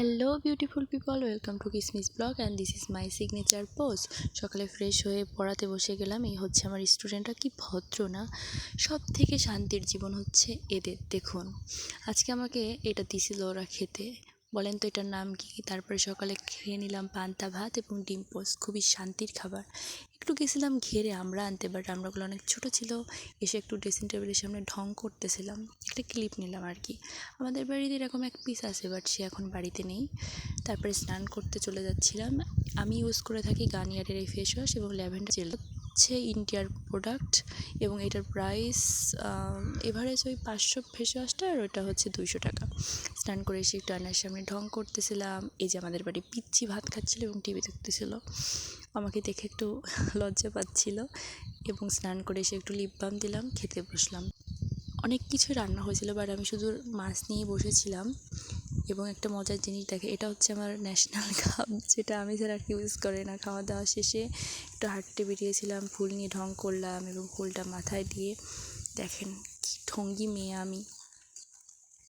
Hello beautiful people, welcome to Kishmish blog and this is my signature pose. সকালে fresh হয়ে পড়াতে বসে গেলাম। এই হচ্ছে আমার স্টুডেন্টরা, কি ভদ্র না। সব থেকে শান্তির জীবন হচ্ছে এদের। দেখুন, আজকে আমাকে এটা দিছিল ওরা খেতে। বলেন তো এটার নাম কি? তারপরে সকালে খেয়ে নিলাম পান্তা ভাত এবং ডিম পোস্ট, খুবই শান্তির খাবার। একটু গেছিলাম ঘেরে আমরা আনতে, বাট আমরাগুলো অনেক ছোটো ছিল। এসে একটু ড্রেসিং টেবিলের সামনে ঢং করতেছিলাম, একটা ক্লিপ নিলাম আর কি। আমাদের বাড়িতে এরকম এক পিস আছে, বাট সে এখন বাড়িতে নেই। তারপরে স্নান করতে চলে যাচ্ছিলাম। আমি ইউজ করে থাকি গার্নিয়ারের এই ফেস ওয়াশ এবং ল্যাভেন্ডার জেল, হচ্ছে ইন্ডিয়ার প্রোডাক্ট এবং এটার প্রাইস এভারেজ ওই 500 ফেস ওয়াশটা, আর ওটা হচ্ছে 200 টাকা। স্নান করে এসে একটু আয়নার সামনে ঢং করতেছিলাম। এই যে আমাদের বাড়ি পিচ্ছি ভাত খাচ্ছিল এবং টিভি দেখতেছিল, আমাকে দেখে একটু লজ্জা পাচ্ছিল। এবং স্নান করে এসে একটু লিপ বাম দিলাম, খেতে বসলাম। অনেক কিছু রান্না হয়েছিল, বাট আমি শুধু মাছ নিয়ে বসেছিলাম। এবং একটা মজার জিনিস দেখে, এটা হচ্ছে আমার ন্যাশনাল কাপ, যেটা আমি ছাড়া আর ইউজ করে না। খাওয়া দাওয়া শেষে একটু হাঁটতে বেরিয়েছিলাম, ফুল নিয়ে ঢং করলাম এবং ফুলটা মাথায় দিয়ে দেখেন কি ঢঙ্গি মেয়ে আমি।